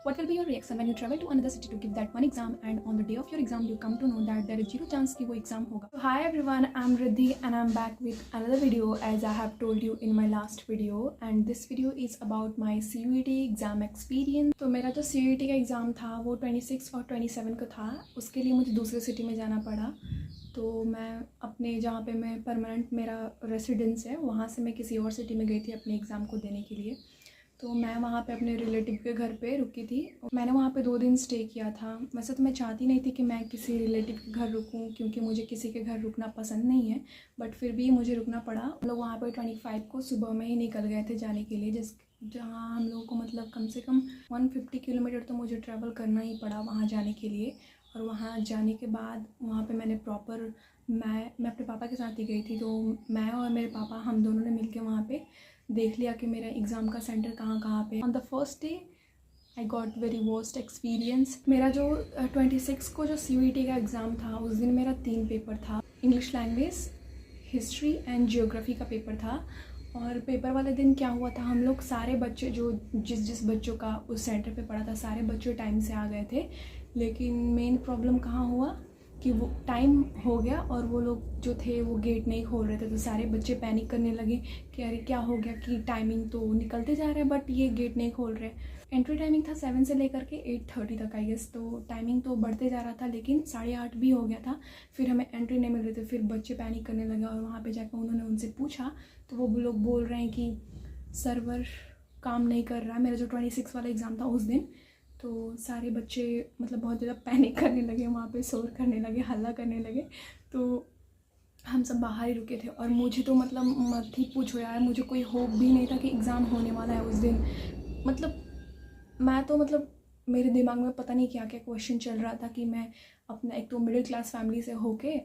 What will be your reaction when you travel to another city to give that one exam and on the day of your exam you come to know that there is zero chance कि वो exam होगा. So hi everyone, I'm Riddhi and I'm back with another video as I have told you in my last video, and this video is about my CUET exam experience. तो मेरा जो CUET का exam था वो 26 और 27 को था. उसके लिए मुझे दूसरे सिटी में जाना पड़ा. तो मैं अपने जहाँ पे मैं परमानेंट मेरा रेसिडेंस है वहाँ से मैं किसी और सिटी में गई थी अपने एग्ज़ाम को देने के लिए. तो मैं वहाँ पे अपने रिलेटिव के घर पे रुकी थी. मैंने वहाँ पे 2 दिन स्टे किया था. वैसे तो मैं चाहती नहीं थी कि मैं किसी रिलेटिव के घर रुकूँ क्योंकि मुझे किसी के घर रुकना पसंद नहीं है, बट फिर भी मुझे रुकना पड़ा. हम लोग वहाँ पे 25 को सुबह में ही निकल गए थे जाने के लिए, जहाँ हम लोगों को मतलब कम से कम 150 किलोमीटर तो मुझे ट्रैवल करना ही पड़ा वहाँ जाने के लिए. और वहाँ जाने के बाद वहाँ पे मैंने प्रॉपर मैं अपने पापा के साथ ही गई थी. तो मैं और मेरे पापा हम दोनों ने मिलके वहाँ पे देख लिया कि मेरा एग्ज़ाम का सेंटर कहाँ पे. On the first day I got very worst experience. मेरा जो 26 को जो CUET का एग्ज़ाम था उस दिन मेरा 3 पेपर था. English language, history and geography का पेपर था. और पेपर वाले दिन क्या हुआ था, हम लोग सारे बच्चे जो जिस बच्चों का उस सेंटर पे पढ़ा था सारे बच्चे टाइम से आ गए थे. लेकिन मेन प्रॉब्लम कहाँ हुआ कि वो टाइम हो गया और वो लोग जो थे वो गेट नहीं खोल रहे थे. तो सारे बच्चे पैनिक करने लगे कि अरे क्या हो गया कि टाइमिंग तो निकलते जा रहे हैं बट ये गेट नहीं खोल रहे. एंट्री टाइमिंग था 7 से लेकर के 8:30 तक आई गेस. तो टाइमिंग तो बढ़ते जा रहा था लेकिन 8:30 भी हो गया था. फिर हमें एंट्री नहीं मिल रही थी. फिर बच्चे पैनिक करने लगे और वहाँ पे जाकर उन्होंने उनसे पूछा तो वो लोग बोल रहे हैं कि सर्वर काम नहीं कर रहा. मेरा जो 26 वाला एग्ज़ाम था उस दिन, तो सारे बच्चे मतलब बहुत ज़्यादा पैनिक करने लगे, वहाँ पे शोर करने लगे, हल्ला करने लगे. तो हम सब बाहर ही रुके थे और मुझे तो मतलब मत ही पूछो यार, मुझे कोई होप भी नहीं था कि एग्ज़ाम होने वाला है उस दिन. मतलब मैं तो मतलब मेरे दिमाग में पता नहीं क्या क्या क्वेश्चन चल रहा था कि मैं अपना एक तो मिडिल क्लास फैमिली से होके,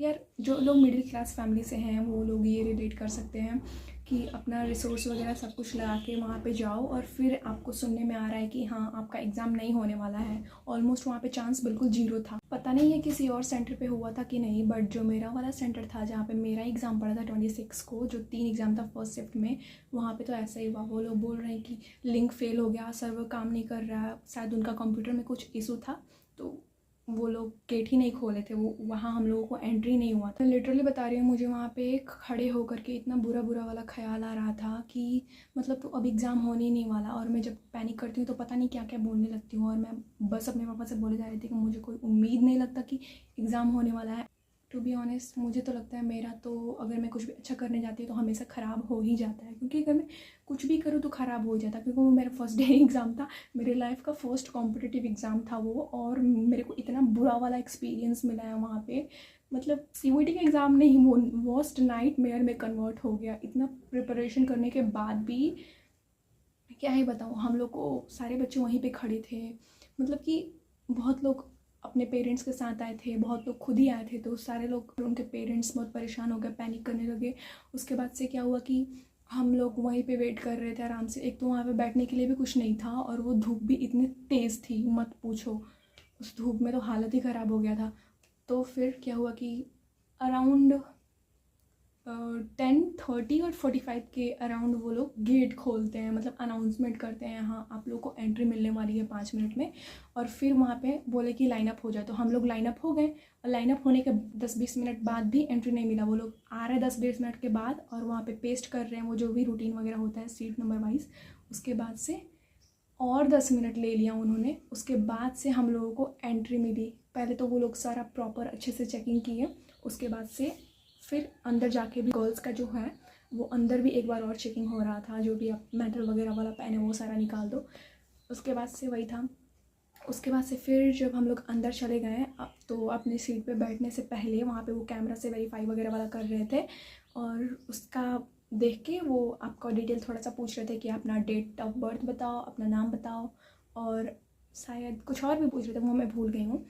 यार जो लोग मिडिल क्लास फैमिली से हैं वो लोग ये रिलेट कर सकते हैं कि अपना रिसोर्स वगैरह सब कुछ लगा के वहाँ पे जाओ और फिर आपको सुनने में आ रहा है कि हाँ आपका एग्ज़ाम नहीं होने वाला है. ऑलमोस्ट वहाँ पे चांस बिल्कुल 0 था. पता नहीं है किसी और सेंटर पे हुआ था कि नहीं, बट जो मेरा वाला सेंटर था जहाँ पे मेरा एग्ज़ाम पड़ा था 26 को, जो 3 एग्ज़ाम था फर्स्ट शिफ्ट में, वहाँ पे तो ऐसा ही हुआ. वो लोग बोल रहे हैं कि लिंक फेल हो गया, सर्वर काम नहीं कर रहा है, शायद उनका कंप्यूटर में कुछ इशू था तो वो लोग गेट ही नहीं खोले थे. वो वहाँ हम लोगों को एंट्री नहीं हुआ था. लिटरली बता रही हूँ, मुझे वहाँ पे खड़े होकर के इतना बुरा वाला ख्याल आ रहा था कि मतलब तो अब एग्ज़ाम होने ही नहीं वाला. और मैं जब पैनिक करती हूँ तो पता नहीं क्या क्या बोलने लगती हूँ और मैं बस अपने पापा से बोले जा रही थी कि मुझे कोई उम्मीद नहीं लगता कि एग्ज़ाम होने वाला है. टू बी ऑनेस्ट मुझे तो लगता है मेरा तो अगर मैं कुछ भी अच्छा करने जाती हूँ तो हमेशा ख़राब हो ही जाता है, क्योंकि अगर मैं कुछ भी करूँ तो ख़राब हो जाता है. क्योंकि वो मेरा फर्स्ट डे एग्ज़ाम था, मेरे लाइफ का फर्स्ट कॉम्पिटिटिव एग्ज़ाम था वो, और मेरे को इतना बुरा वाला एक्सपीरियंस मिला है वहाँ पे. मतलब CUET का एग्ज़ाम नहीं, वो वर्स्ट नाइट मेयर में कन्वर्ट हो गया. इतना प्रिपरेशन करने के बाद भी क्या ही बताऊँ, हम लोग को सारे बच्चे वहीं पे खड़े थे. मतलब कि बहुत लोग अपने पेरेंट्स के साथ आए थे, बहुत लोग खुद ही आए थे. तो सारे लोग, उनके पेरेंट्स बहुत परेशान हो गए, पैनिक करने लगे. उसके बाद से क्या हुआ कि हम लोग वहीं पे वेट कर रहे थे आराम से. एक तो वहाँ पे बैठने के लिए भी कुछ नहीं था और वो धूप भी इतनी तेज़ थी मत पूछो. उस धूप में तो हालत ही ख़राब हो गया था. तो फिर क्या हुआ कि अराउंड 10:30 और 45 के अराउंड वो लोग गेट खोलते हैं, मतलब अनाउंसमेंट करते हैं हाँ आप लोग को एंट्री मिलने वाली है 5 मिनट में. और फिर वहाँ पे बोले कि लाइन अप हो जाए. तो हम लोग लाइन अप हो गए और लाइन अप होने के 10-20 मिनट बाद भी एंट्री नहीं मिला. वो लोग आ रहे हैं 10-20 मिनट के बाद और वहाँ पे पेस्ट कर रहे हैं वो जो भी रूटीन वगैरह होता है सीट नंबर वाइज. उसके बाद से और 10 मिनट ले लिया उन्होंने. उसके बाद से हम लोगों को एंट्री मिली. पहले तो वो लोग सारा प्रॉपर अच्छे से चेकिंग किए, उसके बाद से फिर अंदर जाके भी गर्ल्स का जो है वो अंदर भी एक बार और चेकिंग हो रहा था. जो भी आप मेटल वगैरह वाला पहने वो सारा निकाल दो. उसके बाद से वही था. उसके बाद से फिर जब हम लोग अंदर चले गए तो अपनी सीट पे बैठने से पहले वहाँ पे वो कैमरा से वेरीफाई वगैरह वाला कर रहे थे और उसका देख के वो आपका डिटेल थोड़ा सा पूछ रहे थे कि अपना डेट ऑफ बर्थ बताओ, अपना नाम बताओ और शायद कुछ और भी पूछ रहे थे, वो मैं भूल गई हूँ.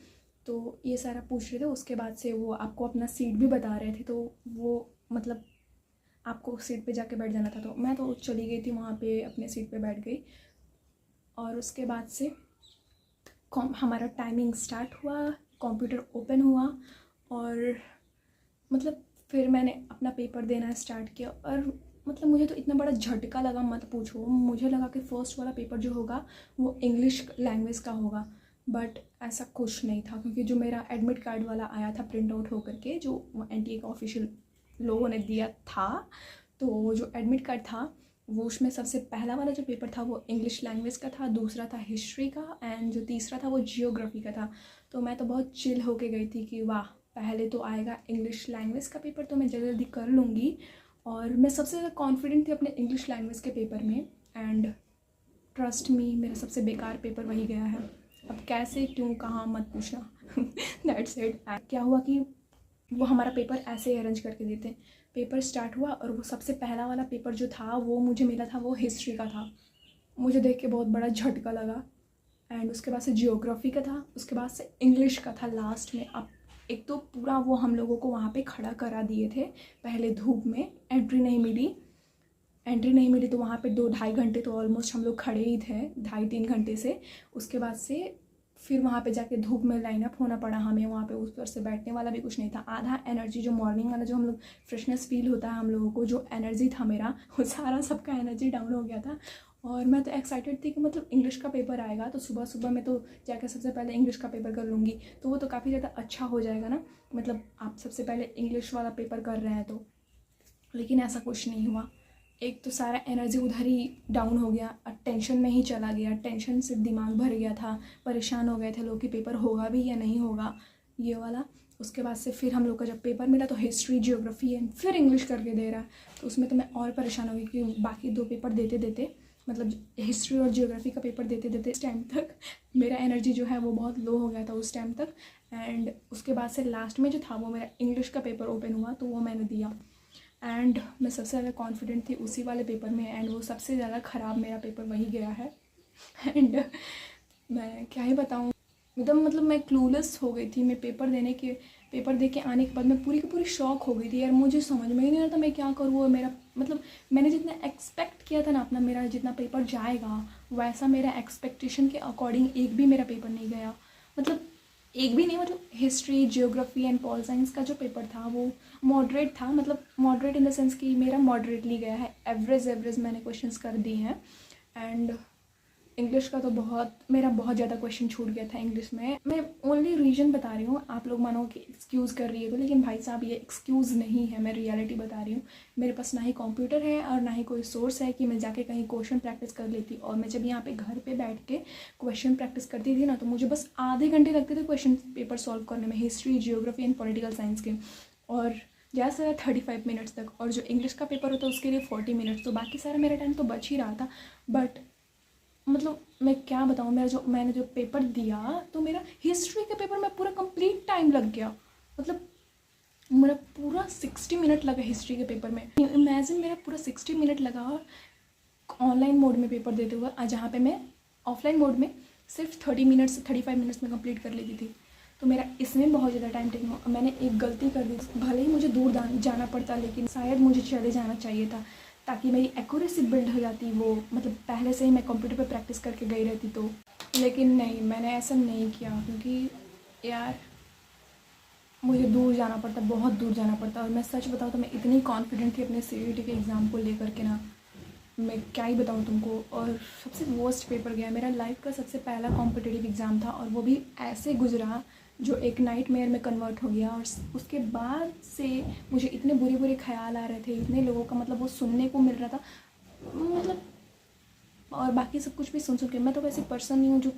तो ये सारा पूछ रहे थे. उसके बाद से वो आपको अपना सीट भी बता रहे थे. तो वो मतलब आपको सीट पे जाके बैठ जाना था. तो मैं तो चली गई थी वहाँ पे, अपने सीट पे बैठ गई. और उसके बाद से हमारा टाइमिंग स्टार्ट हुआ, कंप्यूटर ओपन हुआ और मतलब फिर मैंने अपना पेपर देना स्टार्ट किया. और मतलब मुझे तो इतना बड़ा झटका लगा, मत पूछो। मुझे लगा कि फर्स्ट वाला पेपर जो होगा वो इंग्लिश लैंग्वेज का होगा, बट ऐसा कुछ नहीं था, क्योंकि जो मेरा एडमिट कार्ड वाला आया था प्रिंट आउट होकर के, जो NTA का ऑफिशियल लोगों ने दिया था, तो जो एडमिट कार्ड था वो उसमें सबसे पहला वाला जो पेपर था वो इंग्लिश लैंग्वेज का था, दूसरा था हिस्ट्री का, एंड जो तीसरा था वो जियोग्राफी का था। तो मैं तो बहुत चिल होके गई थी कि वाह, पहले तो आएगा इंग्लिश लैंग्वेज का पेपर, तो मैं जल्दी जल्दी कर लूँगी। और मैं सबसे ज़्यादा कॉन्फिडेंट थी अपने इंग्लिश लैंग्वेज के पेपर में, एंड ट्रस्ट मी, मेरा सबसे बेकार पेपर वही गया है। अब कैसे, क्यों, कहाँ, मत पूछना। That's it. क्या हुआ कि वो हमारा पेपर ऐसे ही अरेंज करके देते, पेपर स्टार्ट हुआ और वो सबसे पहला वाला पेपर जो था वो मुझे मिला था, वो हिस्ट्री का था। मुझे देख के बहुत बड़ा झटका लगा। एंड उसके बाद से जियोग्राफी का था, उसके बाद से इंग्लिश का था लास्ट में। अब एक तो पूरा वो हम लोगों को वहाँ पे खड़ा करा दिए थे, पहले धूप में, एंट्री नहीं मिली तो वहाँ पे 2-2.5 घंटे तो ऑलमोस्ट हम लोग खड़े ही थे, 2.5-3 घंटे से। उसके बाद से फिर वहाँ पे जाके धूप में लाइनअप होना पड़ा हमें, वहाँ पे उस पर से बैठने वाला भी कुछ नहीं था। आधा एनर्जी जो मॉर्निंग वाला जो हम लोग फ्रेशनेस फील होता है हम लोगों को, जो एनर्जी था मेरा, वो सारा सबका एनर्जी डाउन हो गया था। और मैं तो एक्साइटेड थी कि मतलब इंग्लिश का पेपर आएगा तो सुबह सुबह मैं तो जाकर सबसे पहले इंग्लिश का पेपर कर लूँगी, तो वो तो काफ़ी ज़्यादा अच्छा हो जाएगा ना, मतलब आप सबसे पहले इंग्लिश वाला पेपर कर रहे हैं तो। लेकिन ऐसा कुछ नहीं हुआ। एक तो सारा एनर्जी उधर ही डाउन हो गया, टेंशन में ही चला गया, टेंशन से दिमाग भर गया था, परेशान हो गए थे लोग कि पेपर होगा भी या नहीं होगा, ये वाला। उसके बाद से फिर हम लोग का जब पेपर मिला तो हिस्ट्री, जियोग्राफी एंड फिर इंग्लिश करके दे रहा है, तो उसमें तो मैं और परेशान हो गई कि बाकी 2 पेपर देते देते, मतलब हिस्ट्री और जियोग्राफी का पेपर देते देते इस टाइम तक मेरा एनर्जी जो है वो बहुत लो हो गया था उस टाइम तक। एंड उसके बाद से लास्ट में जो था वो मेरा इंग्लिश का पेपर ओपन हुआ, तो वो मैंने दिया, एंड मैं सबसे ज़्यादा कॉन्फिडेंट थी उसी वाले पेपर में, एंड वो सबसे ज़्यादा ख़राब मेरा पेपर वही गया है। एंड मैं क्या ही बताऊँ, एकदम मतलब मैं क्लूलेस हो गई थी। मैं पेपर दे के आने के बाद मैं पूरी की पूरी शॉक हो गई थी यार, मुझे समझ में ही नहीं आ रहा था मैं क्या करूँ। और मेरा मतलब मैंने जितना एक्सपेक्ट किया था ना अपना, मेरा जितना पेपर जाएगा वैसा मेरा एक्सपेक्टेशन के अकॉर्डिंग एक भी मेरा पेपर नहीं गया। मतलब एक भी नहीं, मतलब history, geography and pol science का जो पेपर था वो मॉडरेट था, मतलब मॉडरेट इन द सेंस कि मेरा मॉडरेटली गया है, एवरेज मैंने क्वेश्चंस कर दिए हैं। एंड इंग्लिश का तो मेरा बहुत ज़्यादा क्वेश्चन छूट गया था इंग्लिश में। मैं ओनली रीजन बता रही हूँ, आप लोग मानो कि एक्सक्यूज़ कर रही है तो, लेकिन भाई साहब ये एक्सक्यूज़ नहीं है, मैं रियलिटी बता रही हूँ। मेरे पास ना ही कंप्यूटर है और ना ही कोई सोर्स है कि मैं जाके कहीं क्वेश्चन प्रैक्टिस कर लेती। और मैं जब यहाँ पे घर पे बैठ के क्वेश्चन प्रैक्टिस करती थी ना, तो मुझे बस आधे घंटे लगते थे क्वेश्चन पेपर सॉल्व करने में, history, geography and political science के, और ज़्यादा से ज़्यादा 35 मिनट्स तक। और जो इंग्लिश का पेपर होता है उसके लिए 40 मिनट्स, तो बाकी सारा मेरा टाइम तो बच ही रहा था। बट मतलब मैं क्या बताऊँ, मैंने जो पेपर दिया, तो मेरा हिस्ट्री के पेपर में पूरा कंप्लीट टाइम लग गया। मतलब मेरा पूरा 60 मिनट लगा हिस्ट्री के पेपर में। इमेजिन, मेरा पूरा 60 मिनट लगा ऑनलाइन मोड में पेपर देते हुए, जहाँ पे मैं ऑफलाइन मोड में सिर्फ 35 मिनट्स में कंप्लीट कर लेती थी। तो मेरा इसमें बहुत ज़्यादा टाइम टेकिंग हुआ। मैंने एक गलती कर दी, भले ही मुझे दूर जाना पड़ता, लेकिन शायद मुझे चले जाना चाहिए था, ताकि मेरी एक्यूरेसी बिल्ड हो जाती। वो मतलब पहले से ही मैं कंप्यूटर पे प्रैक्टिस करके गई रहती तो। लेकिन नहीं, मैंने ऐसा नहीं किया, क्योंकि यार मुझे दूर जाना पड़ता, बहुत दूर जाना पड़ता। और मैं सच बताऊँ तो मैं इतनी कॉन्फिडेंट थी अपने CUET के एग्ज़ाम को लेकर के ना, मैं क्या ही बताऊँ तुमको। और सबसे वर्स्ट पेपर गया मेरा, लाइफ का सबसे पहला कॉम्पिटिटिव एग्ज़ाम था, और वो भी ऐसे गुजरा जो एक नाइटमेयर में कन्वर्ट हो गया। और उसके बाद से मुझे इतने बुरे ख्याल आ रहे थे, इतने लोगों का मतलब वो सुनने को मिल रहा था, मतलब और बाकी सब कुछ भी सुन के, मैं तो वैसे पर्सन नहीं हूँ जो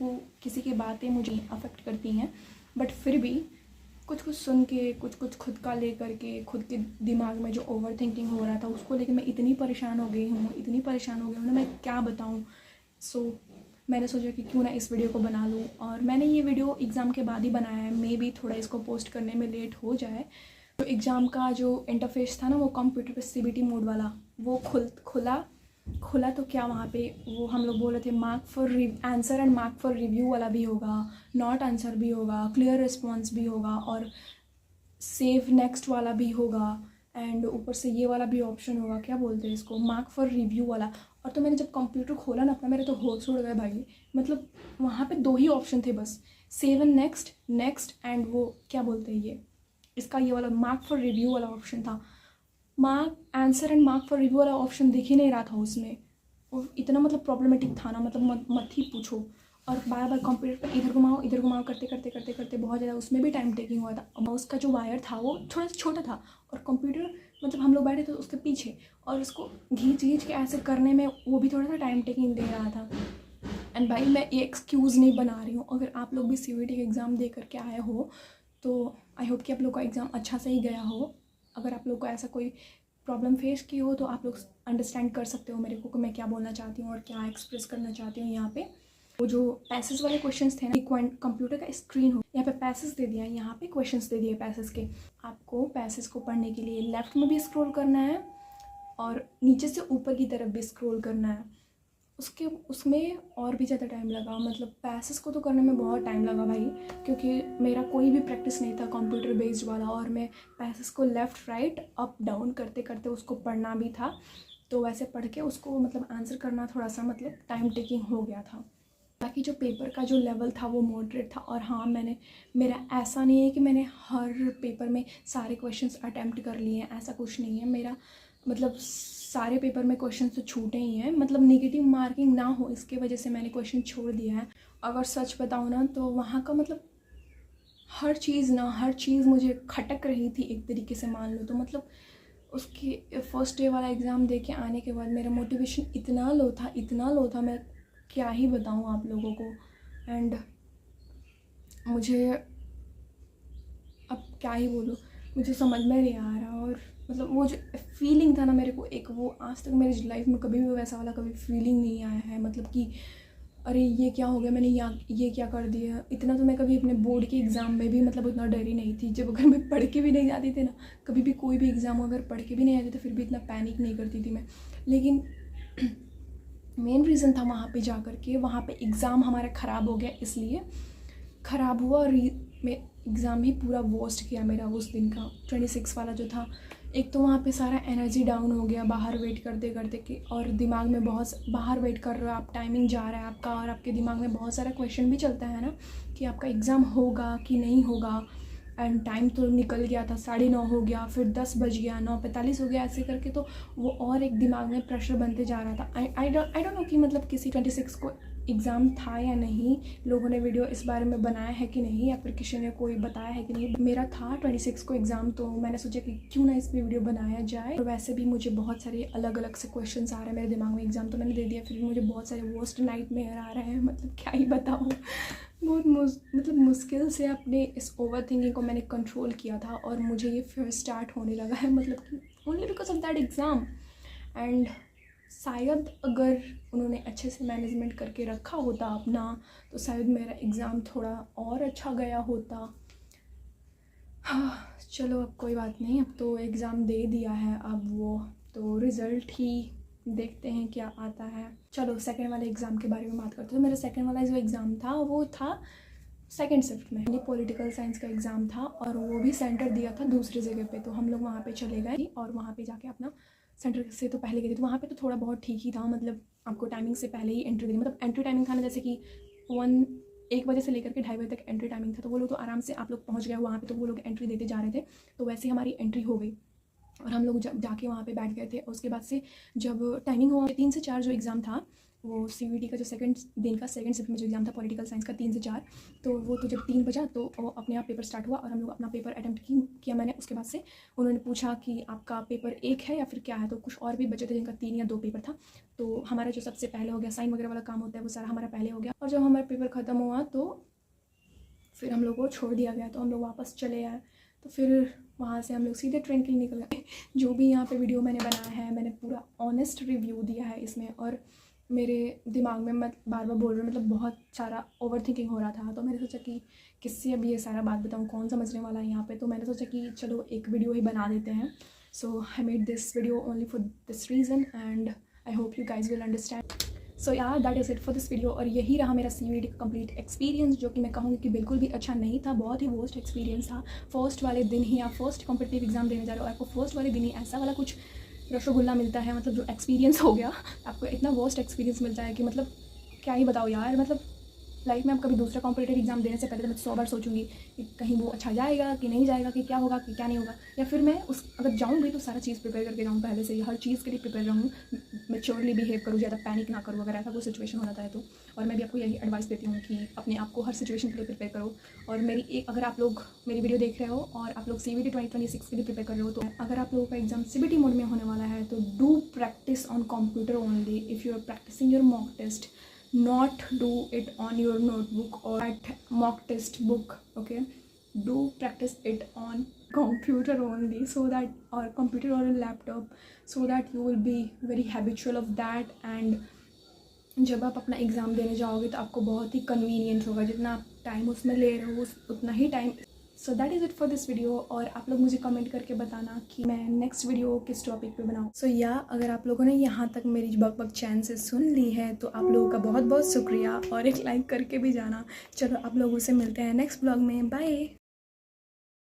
किसी की बातें मुझे अफेक्ट करती हैं, बट फिर भी कुछ सुन के, कुछ खुद का ले करके, खुद के दिमाग में जो ओवर थिंकिंग हो रहा था उसको लेके मैं इतनी परेशान हो गई हूँ ना, मैं क्या बताऊँ। मैंने सोचा कि क्यों ना इस वीडियो को बना लूँ, और मैंने ये वीडियो एग्ज़ाम के बाद ही बनाया है। मे बी थोड़ा इसको पोस्ट करने में लेट हो जाए। तो एग्ज़ाम का जो इंटरफेस था ना, वो कंप्यूटर पे CBT मोड वाला वो खुला तो क्या वहाँ पे वो हम लोग बोल रहे थे mark for answer and mark for review वाला भी होगा, नॉट आंसर भी होगा, क्लियर रिस्पॉन्स भी होगा, और सेव नेक्स्ट वाला भी होगा, एंड ऊपर से ये वाला भी ऑप्शन होगा, क्या बोलते हैं इसको, मार्क फॉर रिव्यू वाला। और तो मैंने जब कंप्यूटर खोला ना अपना, मेरे तो होश उड़ गए भाई। मतलब वहाँ पे 2 ही ऑप्शन थे बस, सेव एंड नेक्स्ट एंड वो क्या बोलते हैं ये, इसका ये वाला मार्क फॉर रिव्यू वाला ऑप्शन था। Mark answer and mark for review वाला ऑप्शन दिख ही नहीं रहा था उसमें। और इतना मतलब प्रॉब्लमेटिक था ना, मतलब मत ही पूछो। और बार बार कंप्यूटर पर इधर घुमाओ करते करते करते करते बहुत ज़्यादा उसमें भी टाइम टेकिंग हुआ था। माउस का जो वायर था वो थोड़ा सा छोटा था, और कंप्यूटर मतलब हम लोग बैठे थे उसके पीछे, और उसको खींच के ऐसे करने में वो भी थोड़ा सा टाइम टेकिंग दे रहा था। एंड भाई मैं ये एक्सक्यूज़ नहीं बना रही हूँ, अगर आप लोग भी CUET का एग्ज़ाम दे करके आए हो तो आई होप कि आप लोग का एग्ज़ाम अच्छा से ही गया हो। अगर आप लोग को ऐसा कोई प्रॉब्लम फेस की हो तो आप लोग अंडरस्टैंड कर सकते हो मेरे को कि मैं क्या बोलना चाहती हूँ और क्या एक्सप्रेस करना चाहती हूँ। यहाँ पे वो जो पैसेज वाले क्वेश्चंस थे ना, कंप्यूटर का स्क्रीन हो, यहाँ पे पैसेज दे दिया, यहाँ पे क्वेश्चंस दे दिए पैसेज के। आपको पैसेज को पढ़ने के लिए लेफ्ट में भी स्क्रॉल करना है और नीचे से ऊपर की तरफ भी स्क्रॉल करना है। उसमें और भी ज़्यादा टाइम लगा, मतलब पैसेज को तो करने में बहुत टाइम लगा भाई, क्योंकि मेरा कोई भी प्रैक्टिस नहीं था कंप्यूटर बेस्ड वाला, और मैं पैसेज को लेफ़्ट राइट अप डाउन करते करते उसको पढ़ना भी था। तो वैसे पढ़ के उसको मतलब आंसर करना थोड़ा सा मतलब टाइम टेकिंग हो गया था। बाकी जो पेपर का जो लेवल था वो मॉडरेट था। और हाँ, मेरा ऐसा नहीं है कि मैंने हर पेपर में सारे क्वेश्चंस अटैम्प्ट कर लिए हैं, ऐसा कुछ नहीं है। मेरा मतलब सारे पेपर में क्वेश्चन तो छूटे ही हैं, मतलब नेगेटिव मार्किंग ना हो इसके वजह से मैंने क्वेश्चन छोड़ दिया है। अगर सच बताऊँ ना तो वहाँ का मतलब हर चीज़ मुझे खटक रही थी एक तरीके से, मान लो तो। मतलब उसके फर्स्ट डे वाला एग्ज़ाम दे के आने के बाद मेरा मोटिवेशन इतना लो था, मैं क्या ही बताऊँ आप लोगों को। एंड मुझे अब क्या ही बोलूँ, मुझे समझ में नहीं आ रहा। और मतलब वो जो फीलिंग था ना मेरे को, एक वो आज तक मेरी लाइफ में कभी भी वैसा वाला कभी फीलिंग नहीं आया है। मतलब कि अरे ये क्या हो गया, मैंने ये क्या कर दिया। इतना तो मैं कभी अपने बोर्ड के एग्ज़ाम में भी मतलब उतना डरी नहीं थी। जब अगर मैं पढ़ के भी नहीं जाती थी ना, कभी भी कोई भी एग्ज़ाम अगर पढ़ के भी नहीं आती तो फिर भी इतना पैनिक नहीं करती थी मैं। लेकिन मेन रीज़न था वहाँ पे जा कर के, वहाँ पे एग्ज़ाम हमारा ख़राब हो गया, इसलिए ख़राब हुआ। और मैं एग्ज़ाम ही पूरा वर्स्ट किया मेरा उस दिन का 26 वाला जो था। एक तो वहाँ पे सारा एनर्जी डाउन हो गया बाहर वेट करते करते कि, और दिमाग में बहुत बाहर वेट कर रहे हो आप, टाइमिंग जा रहा है आपका, और आपके दिमाग में बहुत सारा क्वेश्चन भी चलता है ना कि आपका एग्ज़ाम होगा कि नहीं होगा। एंड टाइम तो निकल गया था, 9:30 हो गया, फिर 10 बज गया, 9:45 हो गया, ऐसे करके तो वो और एक दिमाग में प्रेशर बनते जा रहा था। आई डोंट नो कि मतलब किसी 26 को एग्ज़ाम था या नहीं, लोगों ने वीडियो इस बारे में बनाया है कि नहीं, या फिर किसी ने कोई बताया है कि नहीं। मेरा था 26 को एग्ज़ाम, तो मैंने सोचा कि क्यों ना इस पर वीडियो बनाया जाए। और वैसे भी मुझे बहुत सारे अलग अलग से क्वेश्चंस आ रहे हैं मेरे दिमाग में, एग्ज़ाम तो मैंने दे दिया, फिर भी मुझे बहुत सारे वर्स्ट नाइटमेयर आ रहे हैं। मतलब क्या ही बताऊँ, बहुत मतलब मुश्किल से अपने इस ओवर थिंकिंग को मैंने कंट्रोल किया था, और मुझे ये फिर स्टार्ट होने लगा है, मतलब कि only because of that exam. And शायद अगर उन्होंने अच्छे से मैनेजमेंट करके रखा होता अपना, तो शायद मेरा एग्ज़ाम थोड़ा और अच्छा गया होता। हाँ चलो, अब कोई बात नहीं, अब तो एग्ज़ाम दे दिया है, अब वो तो रिज़ल्ट ही देखते हैं क्या आता है। चलो सेकंड वाले एग्ज़ाम के बारे में बात करते हैं। मेरा सेकंड वाला जो एग्ज़ाम था वो था सेकंड शिफ्ट में, पॉलिटिकल साइंस का एग्ज़ाम था, और वो भी सेंटर दिया था दूसरी जगह पे। तो हम लोग वहाँ पे चले गए और वहाँ पे जाके अपना सेंटर से तो पहले गई थी, तो वहाँ पे तो थोड़ा बहुत ठीक ही था। मतलब आपको टाइमिंग से पहले ही एंट्री देनी, मतलब एंट्री टाइमिंग था ना, जैसे कि 1 बजे से लेकर के 2:30 बजे तक एंट्री टाइमिंग था। तो वो लोग तो आराम से आप लोग पहुँच गए वहाँ पे, तो वो लोग एंट्री देते जा रहे थे। तो वैसे हमारी एंट्री हो गई और हम लोग जब जाके वहाँ पे बैठ गए थे। उसके बाद से जब टाइमिंग हुआ 3 से 4 जो एग्ज़ाम था, वो CUET का जो सेकंड दिन का सेकंड शिफ्ट में जो एग्ज़ाम था पॉलिटिकल साइंस का 3 से 4, तो वो तो जब 3 बजा तो अपने आप पेपर स्टार्ट हुआ और हम लोग अपना पेपर अटैम्प्ट किया मैंने। उसके बाद से उन्होंने पूछा कि आपका पेपर 1 है या फिर क्या है, तो कुछ और भी बचे थे जिनका 3 या 2 पेपर था। तो हमारा जो सबसे पहले हो गया, साइन वगैरह वाला काम होता है वो सारा हमारा पहले हो गया। और जब हमारा पेपर ख़त्म हुआ तो फिर हम लोग को छोड़ दिया गया, तो हम लोग वापस चले आए। तो फिर वहाँ से हम लोग सीधे ट्रेन के लिए निकल गए। जो भी यहाँ पे वीडियो मैंने बनाया है, मैंने पूरा ऑनेस्ट रिव्यू दिया है इसमें, और मेरे दिमाग में मैं बार बार बोल रही हूँ, मतलब बहुत सारा ओवर थिंकिंग हो रहा था। तो मैंने सोचा कि किससे अब ये सारा बात बताऊँ, कौन समझने वाला है यहाँ पे। तो मैंने सोचा कि चलो एक वीडियो ही बना देते हैं। So I made this video only for this reason and I hope you guys will understand. So यार that is it for this video. और यही रहा मेरा CUET का कंप्लीट एक्सपीरियंस, जो कि मैं कहूँगी कि बिल्कुल भी अच्छा नहीं था, बहुत ही वर्स्ट एक्सपीरियंस था। फर्स्ट वाले दिन ही आप फर्स्ट कॉम्पिटिटिव एग्जाम देने जा रहे हो, आपको फर्स्ट वाले दिन ही ऐसा वाला कुछ रसगुल्ला मिलता है, मतलब जो एक्सपीरियंस हो गया, आपको इतना वर्स्ट एक्सपीरियंस मिलता है कि मतलब क्या ही बताओ यार। मतलब लाइफ में अब कभी दूसरा कॉम्पिटेटिव एग्जाम देने से पहले तो मैं 100 बार सोचूंगी कि कहीं वो अच्छा जाएगा कि नहीं जाएगा, कि क्या होगा कि क्या नहीं होगा, या फिर मैं उस अगर जाऊँ भी तो सारा चीज़ प्रिपेयर करके जाऊँ, पहले से ही हर चीज़ के लिए प्रिपेयर रहूँ, मैच्योरली बिहेव करूँ, ज़्यादा पैनिक ना करूँ अगर ऐसा कोई सिचुएशन हो जाता है तो। और मैं भी आपको यही एडवाइस देती हूँ कि अपने आप को हर सिचुएशन के लिए प्रिपेयर करो। और अगर आप लोग मेरी वीडियो देख रहे हो और आप लोग CBT 2026 के लिए प्रिपेयर कर रहे हो, तो अगर आप लोगों का एग्जाम CBT मोड में होने वाला है तो do practice on computer only if you are practising your mock test, not do it on your notebook or at mock test book. Okay, do practice it on computer only, so that, or computer or a laptop, so that you will be very habitual of that, and जब आप अपना exam देने जाओगे तो आपको बहुत ही convenient होगा, जितना आप टाइम उसमें ले रहे हो उतना ही time. So that is it for this video. और आप लोग मुझे कमेंट करके बताना कि मैं नेक्स्ट वीडियो किस टॉपिक पे बनाऊँ। सो अगर आप लोगों ने यहाँ तक मेरी बक चैन से सुन ली है तो आप लोगों का बहुत बहुत शुक्रिया, और एक लाइक करके भी जाना। चलो आप लोगों से मिलते हैं नेक्स्ट ब्लॉग में, बाय।